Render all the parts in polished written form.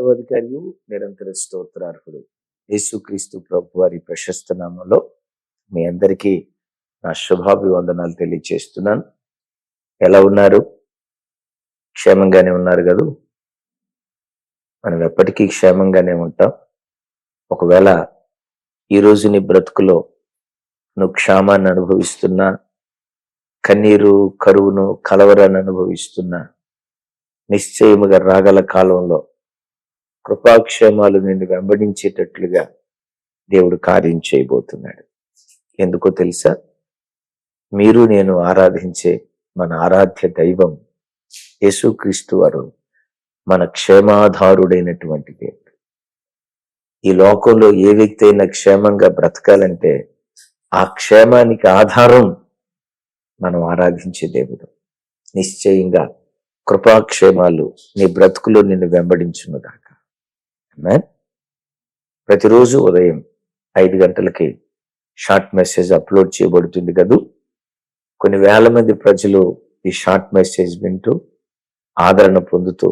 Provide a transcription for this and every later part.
సర్వాధికారియు నిరంతర స్తోత్రార్హుడు యేసుక్రీస్తు ప్రభు వారి ప్రశస్త నామంలో మీ అందరికీ నా శుభాభివందనాలు తెలియజేస్తున్నాను. ఎలా ఉన్నారు? క్షేమంగానే ఉన్నారు కదూ? మనం ఎప్పటికీ క్షేమంగానే ఉంటాం. ఒకవేళ ఈరోజు నీ బ్రతుకులో నువ్వు క్షేమాన్ని అనుభవిస్తున్నా, కన్నీరు, కరువును, కలవరాన్ని అనుభవిస్తున్నా, నిశ్చయముగా రాగల కాలంలో కృపాక్షేమాలు నిన్ను వెంబడించేటట్లుగా దేవుడు కార్యం చేయబోతున్నాడు. ఎందుకో తెలుసా? మీరు నేను ఆరాధించే మన ఆరాధ్య దైవం యేసుక్రీస్తు వారు మన క్షేమాధారుడైనటువంటి దేవుడు. ఈ లోకంలో ఏ వ్యక్తి అయినా క్షేమంగా బ్రతకాలంటే ఆ క్షేమానికి ఆధారం మనం ఆరాధించే దేవుడు. నిశ్చయంగా కృపాక్షేమాలు నీ బ్రతుకులో నిన్ను వెంబడించును గాక. ఆమేన్. ప్రతిరోజు ఉదయం 5 గంటలకి షార్ట్ మెసేజ్ అప్లోడ్ చేయబడుతుంది కదూ. కొన్ని వేల మంది ప్రజలు ఈ షార్ట్ మెసేజ్ వింటూ ఆదరణ పొందుతూ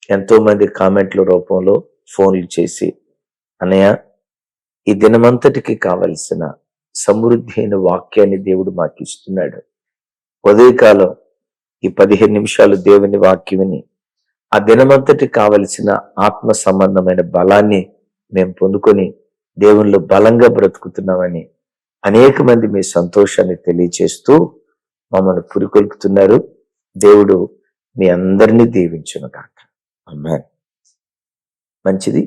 ఎంతో మంది కామెంట్ల రూపంలో ఫోన్లు చేసి, అన్నయ్య, ఈ దినమంతటికి కావలసిన సమృద్ధి అయిన వాక్యాన్ని దేవుడు మాకు ఇస్తున్నాడు. ఉదయకాలం ఈ 15 నిమిషాలు దేవుని వాక్యం విని ఆ దినమంతటి కావలసిన ఆత్మ సంబంధమైన బలాన్ని మేము పొందుకొని దేవునిలో బలంగా బ్రతుకుతున్నామని అనేక మంది మీ సంతోషాన్ని తెలియచేస్తూ మమ్మల్ని పురికొల్పుతున్నారు. దేవుడు మీ అందరినీ దీవించును గాక. ఆమేన్. మంచిది.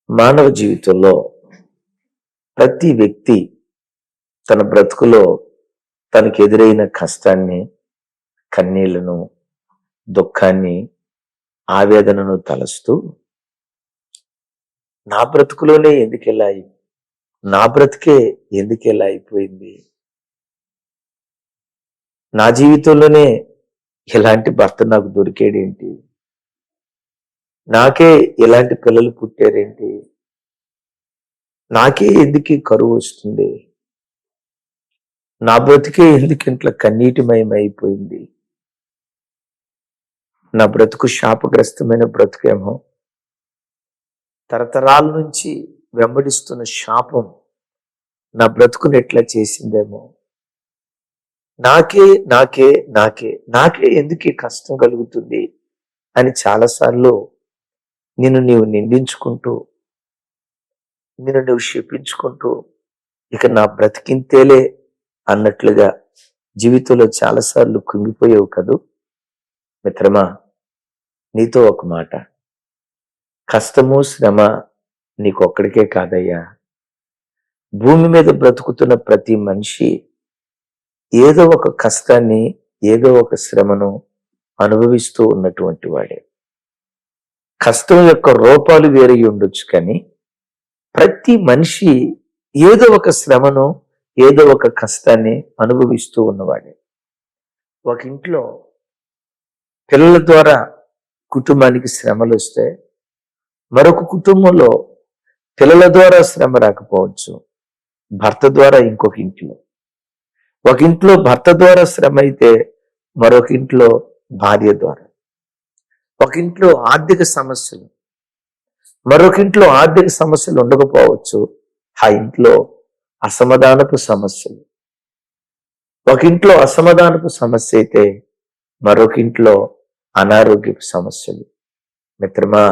మానవ జీవితంలో ప్రతి వ్యక్తి తన బ్రతుకులో తనకు ఎదురైన కష్టాన్ని, కన్నీళ్లను, దుఃఖాన్ని, ఆవేదనను తలస్తూ నా బ్రతుకులోనే నా బ్రతుకే ఎందుకెలా అయిపోయింది, నా జీవితంలోనే ఇలాంటి భర్త నాకు దొరికేడేంటి, నాకే ఇలాంటి పిల్లలు పుట్టారేంటి, నాకే ఎందుకు కరువు వస్తుంది, నా బ్రతుకే ఎందుకు ఇంట్లో కన్నీటిమయమైపోయింది, నా బ్రతుకు శాపగ్రస్తమైన బ్రతుకేమో, తరతరాల నుంచి వెంబడిస్తున్న శాపం నా బ్రతుకుని ఎట్లా చేసిందేమో, నాకే నాకే నాకే నాకే ఎందుకు కష్టం కలుగుతుంది అని చాలాసార్లు నీవు నిందించుకుంటూ, నువ్వు శపించుకుంటూ, ఇక నా బ్రతికింతేలే అన్నట్లుగా జీవితంలో చాలాసార్లు కుంగిపోయావు కదూ. మిత్రమా, నీతో ఒక మాట, కష్టము, శ్రమ నీకొక్కడికే కాదయ్యా. భూమి మీద బ్రతుకుతున్న ప్రతి మనిషి ఏదో ఒక కష్టాన్ని, ఏదో ఒక శ్రమను అనుభవిస్తూ ఉన్నటువంటి వాడే. కష్టం యొక్క రూపాలు వేరే ఉండొచ్చు, కానీ ప్రతి మనిషి ఏదో ఒక శ్రమను, ఏదో ఒక కష్టాన్ని అనుభవిస్తూ ఉన్నవాడే. ఒక ఇంట్లో పిల్లల ద్వారా కుటుంబానికి శ్రమలు వస్తే, మరొక కుటుంబంలో పిల్లల ద్వారా శ్రమ రాకపోవచ్చు, భర్త ద్వారా ఇంకొక ఇంట్లో. ఒక ఇంట్లో భర్త ద్వారా శ్రమ అయితే మరొక ఇంట్లో భార్య ద్వారా. ఒక ఇంట్లో ఆర్థిక సమస్యలు, మరొక ఇంట్లో ఆర్థిక సమస్యలు ఉండకపోవచ్చు, ఆ ఇంట్లో అసమాధానపు సమస్యలు. ఒక ఇంట్లో అసమాధానపు సమస్య అయితే మరొక ఇంట్లో అనారోగ్యపు సమస్యలు. మిత్రమా,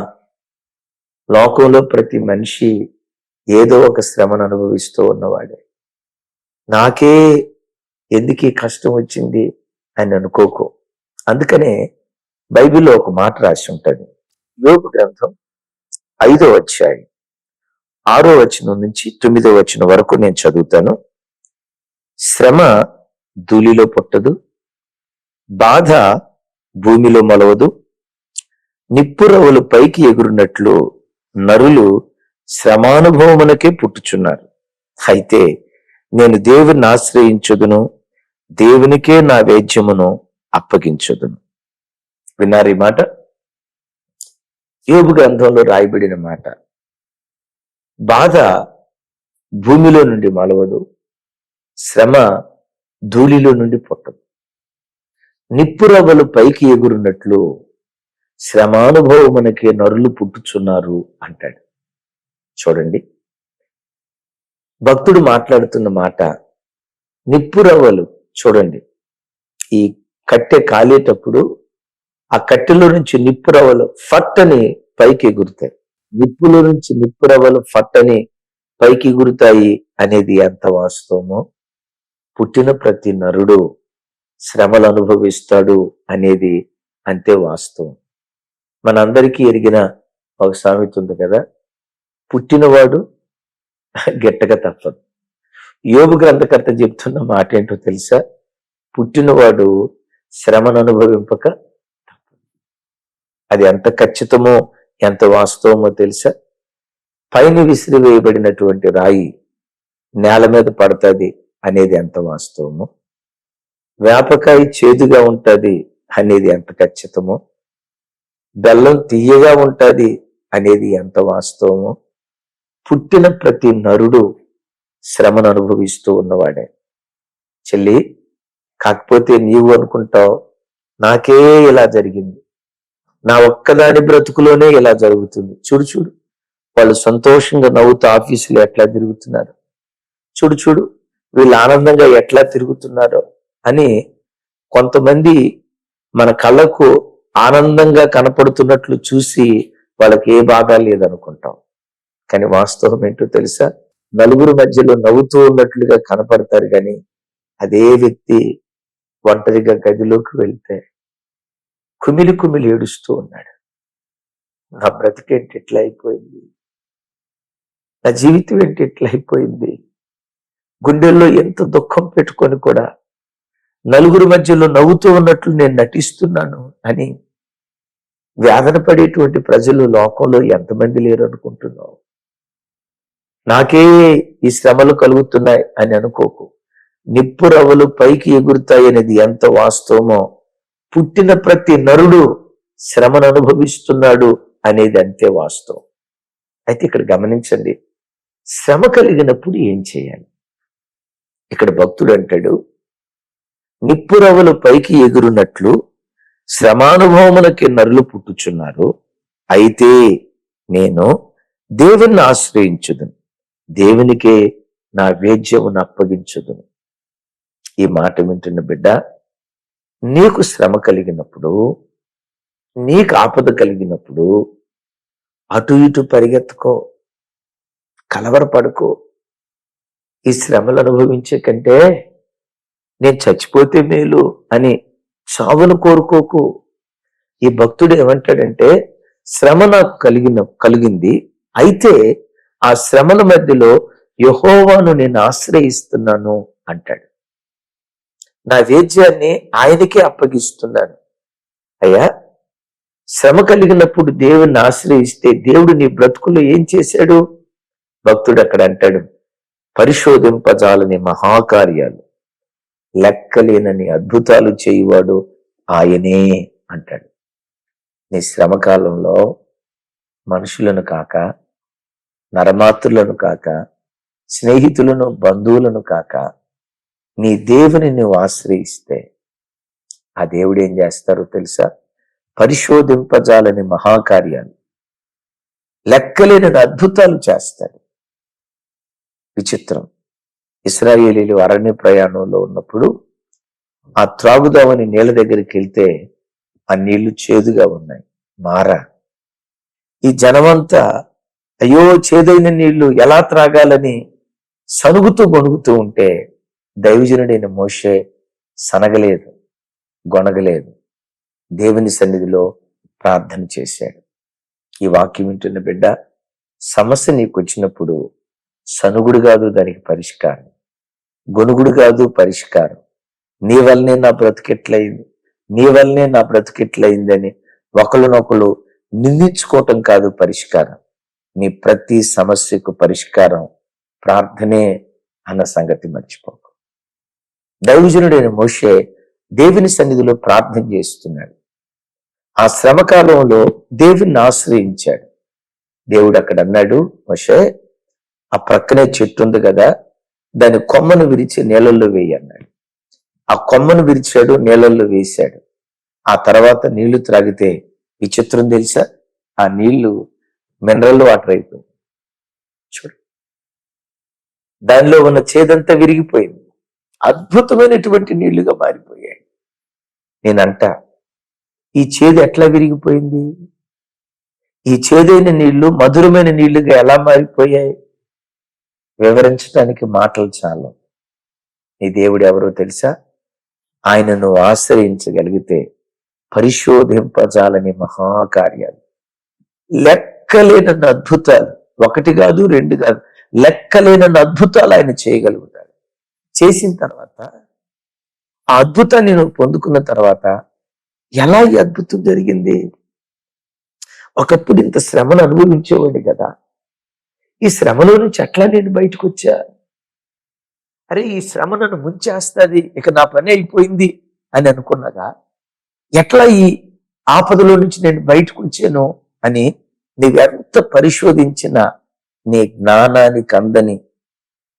లోకంలో ప్రతి మనిషి ఏదో ఒక శ్రమను అనుభవిస్తూ ఉన్నవాడే. నాకే ఎందుకు కష్టం వచ్చింది అని అనుకోకు. అందుకనే బైబిల్లో ఒక మాట రాసి ఉంటుంది. యోబు గ్రంథం 5వ అధ్యాయం 6వ వచనం నుంచి 9వ వచనం వరకు నేను చదువుతాను. శ్రమ ధూళిలో పుట్టదు, బాధ భూమిలో మొలవదు, నిప్పురవ్వలు పైకి ఎగురున్నట్లు నరులు శ్రమానుభవమునకే పుట్టుచున్నారు. అయితే నేను దేవుని ఆశ్రయించుదును, దేవునికే నా వేద్యమును అప్పగించుదును. విన్నారు ఈ మాట? యోబు గ్రంథంలో రాయబడిన మాట. బాధ భూమిలో నుండి మొలవదు, శ్రమ ధూళిలో నుండి పుట్టదు. నిప్పురవ్వలు పైకి ఎగురున్నట్లు శ్రమానుభవమునకే నరులు పుట్టుచున్నారు అంటాడు. చూడండి, భక్తుడు మాట్లాడుతున్న మాట, నిప్పురవ్వలు చూడండి, ఈ కట్టె కాలేటప్పుడు ఆ కట్టెలో నుంచి నిప్పురవ్వలు ఫట్టని పైకి ఎగురుతాయి. నిప్పులో నుంచి నిప్పురవ్వలు ఫట్టని పైకి ఎగురుతాయి అనేది ఎంత వాస్తవమో, పుట్టిన ప్రతి నరుడు శ్రమలు అనుభవిస్తాడు అనేది అంతే వాస్తవం. మనందరికీ ఎరిగిన ఒక సామెత ఉంది కదా, పుట్టినవాడు గెట్టక తప్పదు. యోబు గ్రంథకర్త చెప్తున్న మాట ఏంటో తెలుసా? పుట్టినవాడు శ్రమను అనుభవింపక తప్పదు. అది ఎంత ఖచ్చితమో ఎంత వాస్తవమో తెలుసా? పైన విసిరివేయబడినటువంటి రాయి నేల మీద పడుతుంది అనేది ఎంత వాస్తవమో, వేపకాయ చేదుగా ఉంటుంది అనేది ఎంత ఖచ్చితమో, బెల్లం తీయగా ఉంటుంది అనేది ఎంత వాస్తవమో, పుట్టిన ప్రతి నరుడు శ్రమను అనుభవిస్తూ ఉన్నవాడే. చెల్లి, కాకపోతే నీవు అనుకుంటావు నాకే ఇలా జరిగింది, నా ఒక్కదాని బ్రతుకులోనే ఇలా జరుగుతుంది. చూడు చూడు, వాళ్ళు సంతోషంగా నవ్వుతూ ఆఫీసులో ఎట్లా తిరుగుతున్నారు, చూడు చూడు వీళ్ళు ఆనందంగా ఎట్లా తిరుగుతున్నారో అని కొంతమంది మన కళ్ళకు ఆనందంగా కనపడుతున్నట్లు చూసి వాళ్ళకి ఏ బాధ లేదనుకుంటాం. కానీ వాస్తవం ఏంటో తెలుసా? నలుగురు మధ్యలో నవ్వుతూ ఉన్నట్లుగా కనపడతారు, కానీ అదే వ్యక్తి ఒంటరిగా గదిలోకి వెళ్తే కుమిలి కుమిలి ఏడుస్తూ ఉన్నాడు. నా బ్రతికేంటి ఎట్లా అయిపోయింది, నా జీవితం ఏంటి ఎట్లా అయిపోయింది, గుండెల్లో ఎంత దుఃఖం పెట్టుకొని కూడా నలుగురు మధ్యలో నవ్వుతూ ఉన్నట్లు నేను నటిస్తున్నాను అని వేదన పడేటువంటి ప్రజలు లోకంలో ఎంతమంది లేరు అనుకుంటున్నావు? నాకే ఈ శ్రమలు కలుగుతున్నాయి అని అనుకోకు. నిప్పురవ్వలు పైకి ఎగురుతాయి అనేది ఎంత వాస్తవమో, పుట్టిన ప్రతి నరుడు శ్రమను అనుభవిస్తున్నాడు అనేది అంతే వాస్తవం. అయితే ఇక్కడ గమనించండి, శ్రమ కలిగినప్పుడు ఏం చేయాలి? ఇక్కడ భక్తుడు అంటాడు, నిప్పురవ్వలు పైకి ఎగురునట్లు శ్రమానుభవములకి నరులు పుట్టుచున్నారు. అయితే నేను దేవుణ్ణి ఆశ్రయించుదును, దేవునికే నా వేద్యమును అప్పగించుదును. ఈ మాట వింటున్న బిడ్డ, నీకు శ్రమ కలిగినప్పుడు, నీకు ఆపద కలిగినప్పుడు అటు ఇటు పరిగెత్తుకో, కలవరపడుకో. ఈ శ్రమలు అనుభవించే కంటే నేను చచ్చిపోతే మేలు అని చావును కోరుకోకు. ఈ భక్తుడు ఏమంటాడంటే, శ్రమ నాకు కలిగింది, అయితే ఆ శ్రమల మధ్యలో యెహోవాను నేను ఆశ్రయిస్తున్నాను అంటాడు. నా వేద్యాన్ని ఆయనకే అప్పగిస్తున్నాను. అయ్యా, శ్రమ కలిగినప్పుడు దేవుణ్ణి ఆశ్రయిస్తే దేవుడు నీ బ్రతుకులో ఏం చేశాడు? భక్తుడు అక్కడ అంటాడు, పరిశోధింపజాలని మహాకార్యాలు, లెక్కలేనని అద్భుతాలు చేయువాడు ఆయనే అంటాడు. నీ శ్రమకాలంలో మనుషులను కాక, నరమాతృలను కాక, స్నేహితులను బంధువులను కాక, నీ దేవుని నువ్వు ఆశ్రయిస్తే ఆ దేవుడు ఏం చేస్తారో తెలుసా? పరిశోధింపజాలని మహాకార్యాలు, లెక్కలేని అద్భుతాలు చేస్తాడు. విచిత్రం, ఇశ్రాయేలీలు అరణ్య ప్రయాణంలో ఉన్నప్పుడు ఆ త్రాగుదామని నీళ్ళ దగ్గరికి వెళ్తే ఆ నీళ్లు చేదుగా ఉన్నాయి, మారా. ఈ జనమంతా అయ్యో చేదైన నీళ్లు ఎలా త్రాగాలని సనుగుతూ గొణుగుతూ ఉంటే దైవజనుడైన మోషే సనగలేదు, గొనగలేదు, దేవుని సన్నిధిలో ప్రార్థన చేశాడు. ఈ వాక్యం వింటున్న బిడ్డ, సమస్య నీకు వచ్చినప్పుడు సనుగుడు కాదు దానికి పరిష్కారం, గొనుగుడు కాదు పరిష్కారం. నీ వల్లనే నా బ్రతికెట్లయింది, నీ వల్లనే నా బ్రతికెట్లయిందని ఒకళ్ళనొకళ్ళు నిందించుకోవటం కాదు పరిష్కారం. నీ ప్రతి సమస్యకు పరిష్కారం ప్రార్థనే అన్న సంగతి మర్చిపోకు. దైవజనుడైన మోషే దేవుని సన్నిధిలో ప్రార్థన చేస్తున్నాడు. ఆ శ్రమకాలంలో దేవుణ్ణి ఆశ్రయించాడు. దేవుడు అక్కడ అన్నాడు, మోషే ఆ ప్రక్కనే చెట్టు ఉంది కదా, దాని కొమ్మను విరిచి నీళ్ళల్లో వేయి అన్నాడు. ఆ కొమ్మను విరిచాడు, నీళ్ళల్లో వేశాడు. ఆ తర్వాత నీళ్లు త్రాగితే విచిత్రం తెలుసా? ఆ నీళ్లు మినరల్ వాటర్ అయిపోయింది. చూడు, దానిలో ఉన్న చేదంతా విరిగిపోయింది, అద్భుతమైనటువంటి నీళ్లుగా మారిపోయాయి. నేనంట, ఈ చేదు ఎట్లా విరిగిపోయింది? ఈ చేదైన నీళ్లు మధురమైన నీళ్లుగా ఎలా మారిపోయాయి? వివరించడానికి మాటలు చాలు. నీ దేవుడు ఎవరో తెలుసా? ఆయనను ఆశ్రయించగలిగితే పరిశోధింపజాలని మహాకార్యాలు, లెక్కలేనన్న అద్భుతాలు, ఒకటి కాదు రెండు కాదు, లెక్కలేనన్న అద్భుతాలు ఆయన చేయగలుగుతాడు. చేసిన తర్వాత ఆ అద్భుతాన్ని నువ్వు పొందుకున్న తర్వాత ఎలా ఈ అద్భుతం జరిగింది? ఒకప్పుడు ఇంత శ్రమను అనుభవించేవాడు కదా, ఈ శ్రమలో నుంచి ఎట్లా నేను బయటకు వచ్చా? అరే, ఈ శ్రమ నన్ను ముంచేస్తుంది, ఇక నా పని అయిపోయింది అని అనుకున్నాగా, ఎట్లా ఈ ఆపదలో నుంచి నేను బయటకు వచ్చాను అని నీవెంత పరిశోధించిన నీ జ్ఞానానికి అందని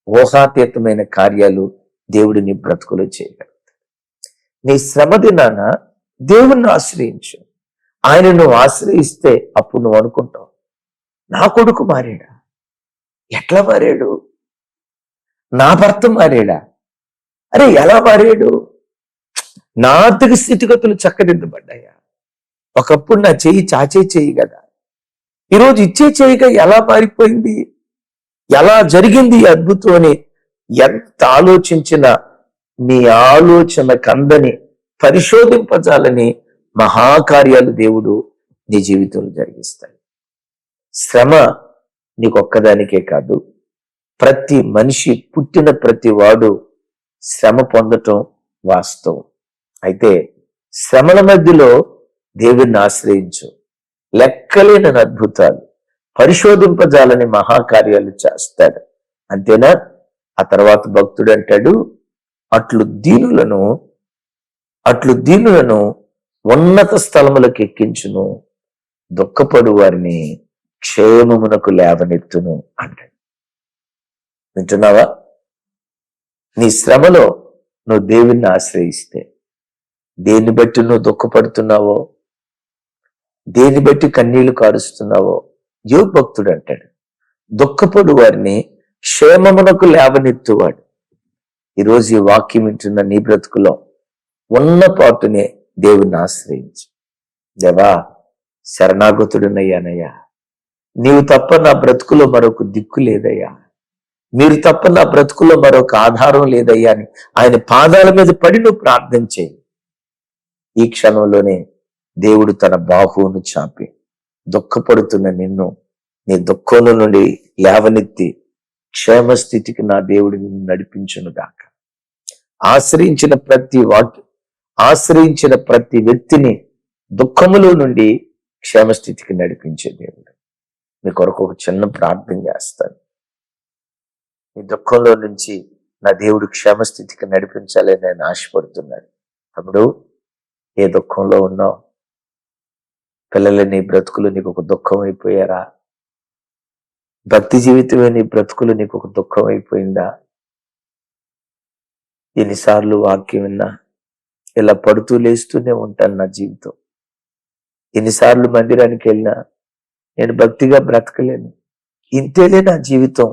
ఊహాతీతమైన కార్యాలు దేవుడు నీ బ్రతుకులో చేయగలుగుతాడు. నీ శ్రమ దినాన దేవుణ్ణి ఆశ్రయించు. ఆయన నువ్వు ఆశ్రయిస్తే అప్పుడు నువ్వు అనుకుంటావు, నా కొడుకు మారాడా? ఎట్లా మారాడు? నా భర్త మారాడా? అరే, ఎలా మారాడు? నా ఆర్థిక స్థితిగతులు చక్కదిద్దబడ్డాయా? ఒకప్పుడు నా చెయ్యి చాచే చెయ్యి కదా, ఈరోజు ఇచ్చే చెయ్యిగా ఎలా మారిపోయింది? ఎలా జరిగింది ఈ అద్భుతం అని ఎంత ఆలోచించినా నీ ఆలోచన కందని పరిశోధింపజాలని మహాకార్యాలు దేవుడు నీ జీవితంలో జరిగిస్తాడు. శ్రమ నీకొక్కదానికే కాదు, ప్రతి మనిషి, పుట్టిన ప్రతి వాడు శ్రమ పొందటం వాస్తవం. అయితే శ్రమల మధ్యలో దేవుణ్ణి ఆశ్రయించు, లెక్కలేని అద్భుతాలు, పరిశోధింపజాలని మహాకార్యాలు చేస్తాడు. అంతేనా? ఆ తర్వాత భక్తుడు అంటాడు, అట్లు దీనులను ఉన్నత స్థలములకు ఎక్కించును, దుఃఖపడు వారిని క్షేమమునకు లేవనెత్తును అంటాడు. వింటున్నావా? నీ శ్రమలో నువ్వు దేవుణ్ణి ఆశ్రయిస్తే, దేన్ని బట్టి నువ్వు దుఃఖపడుతున్నావో, దేన్ని బట్టి కన్నీళ్లు కారుస్తున్నావో, యోబు భక్తుడు అంటాడు, దుఃఖపడు వారిని క్షేమమునకు లేవనెత్తువాడు. ఈరోజు ఈ వాక్యం వింటున్న నీ బ్రతుకులో ఉన్న పాటునే దేవుణ్ణి ఆశ్రయించు. దేవా, శరణాగతుడునయ్యానయ్యా, నీవు తప్ప నా బ్రతుకులో మరొక దిక్కు లేదయ్యా, మీరు తప్ప నా బ్రతుకులో మరొక ఆధారం లేదయ్యా అని ఆయన పాదాల మీద పడి నువ్వు ప్రార్థన చేయి. ఈ క్షణంలోనే దేవుడు తన బాహువును చాపి దుఃఖపడుతున్న నిన్ను నీ దుఃఖంలో నుండి లేవనెత్తి క్షేమస్థితికి నా దేవుడు నిన్ను నడిపించును గాక. ఆశ్రయించిన ప్రతి వ్యక్తిని దుఃఖములో నుండి క్షేమస్థితికి నడిపించే దేవుడు. మీ కొరకు ఒక చిన్న ప్రార్థన చేస్తాను. నీ దుఃఖంలో నుంచి నా దేవుడు క్షేమస్థితికి నడిపించాలని నేను ఆశపడుతున్నాను. తమ్ముడు, ఏ దుఃఖంలో ఉన్నావు? పిల్లలు నీ బ్రతుకులు నీకు ఒక దుఃఖం అయిపోయారా? భక్తి జీవితమే నీ బ్రతుకులు నీకు ఒక దుఃఖం అయిపోయిందా? ఎన్నిసార్లు వాక్యం విన్నా ఇలా పడుతూ లేస్తూనే ఉంటాను నా జీవితం. ఎన్నిసార్లు మందిరానికి వెళ్ళినా నేను భక్తిగా బ్రతకలేను, ఇంతేలే నా జీవితం.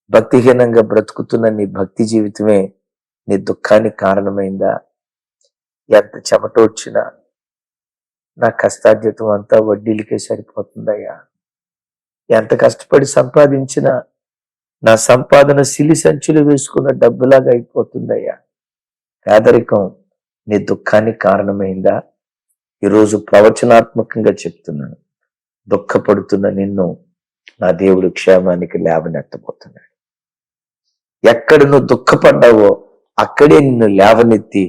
భక్తిహీనంగా బ్రతుకుతున్న నీ భక్తి జీవితమే నీ దుఃఖానికి కారణమైందా? ఎంత చెమట వచ్చినా నా కష్టార్జితం అంతా వడ్డీలకే సరిపోతుందయ్యా. ఎంత కష్టపడి సంపాదించినా నా సంపాదన సిలి సంచులు వేసుకున్న డబ్బులాగా అయిపోతుందయ్యా. పేదరికం నీ దుఃఖానికి కారణమైందా? ఈరోజు ప్రవచనాత్మకంగా చెప్తున్నాను, దుఃఖపడుతున్న నిన్ను నా దేవుడు క్షేమానికి లేవనెత్తబోతున్నాడు. ఎక్కడ నువ్వు దుఃఖపడ్డావో అక్కడే నిన్ను లేవనెత్తి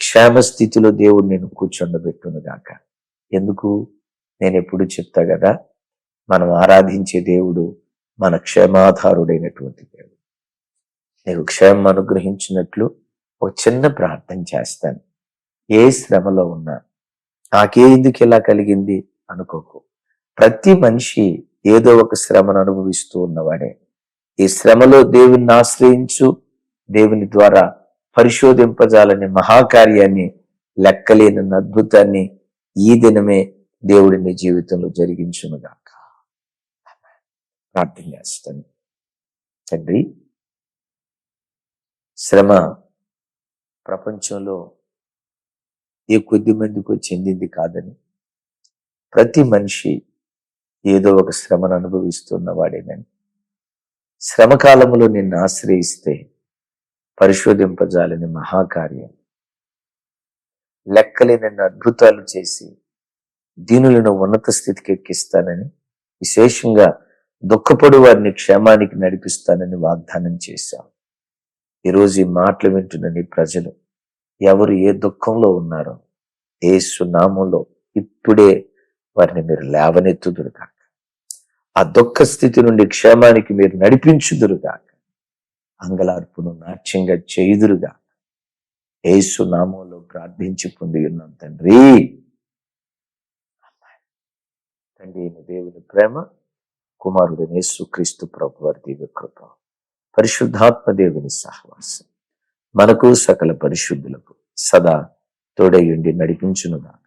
క్షేమస్థితిలో దేవుడు నేను కూర్చొండబెట్టును గాక. ఎందుకు? నేను ఎప్పుడు చెప్తా కదా, మనం ఆరాధించే దేవుడు మన క్షేమాధారుడైనటువంటి దేవుడు. నీకు క్షేమం అనుగ్రహించినట్లు ఒక చిన్న ప్రార్థన చేస్తాను. ఏ శ్రమలో ఉన్నా నాకే ఎందుకు ఇలా కలిగింది అనుకోకు. ప్రతి మనిషి ఏదో ఒక శ్రమను అనుభవిస్తూ ఉన్నవాడే. ఈ శ్రమలో దేవుణ్ణి ఆశ్రయించు, దేవుని ద్వారా పరిశోధింపజాలని మహాకార్యాన్ని, లెక్కలేని అద్భుతాన్ని ఈ దినమే దేవుడి నీ జీవితంలో జరిగించునుగాక. ప్రార్థన చేస్తాను. తండ్రి, శ్రమ ప్రపంచంలో ఏ కొద్ది మందికో చెందింది కాదని, ప్రతి మనిషి ఏదో ఒక శ్రమను అనుభవిస్తున్న వాడేనని, శ్రమ కాలంలో నిన్ను ఆశ్రయిస్తే పరిశోధింపజాలని మహాకార్యం, లెక్కలేనన్ని అద్భుతాలు చేసి దీనులను ఉన్నత స్థితికి ఎక్కిస్తానని, విశేషంగా దుఃఖపడు వారిని క్షేమానికి నడిపిస్తానని వాగ్దానం చేశావు. ఈరోజు ఈ మాటలు వింటున్న నీ ప్రజలు ఎవరు ఏ దుఃఖంలో ఉన్నారో యేసు నామములో ఇప్పుడే వారిని మీరు లేవనెత్తుదురుగాక. ఆ దుఃఖ స్థితి నుండి క్షేమానికి మీరు నడిపించుదురుగాక. అంగలార్పును నాట్యంగా చేయుదురుగాక. యేసు నామములో ప్రార్థించి పొంది ఉన్నాం తండ్రి. తండ్రి అయిన దేవుని ప్రేమ, కుమారుడైన యేసుక్రీస్తు ప్రభువారి దివ్య కృప, పరిశుద్ధాత్మ దేవుని సహవాసం మనకు సకల పరిశుద్ధులకు సదా తోడయుండి నడిపించునుగాక.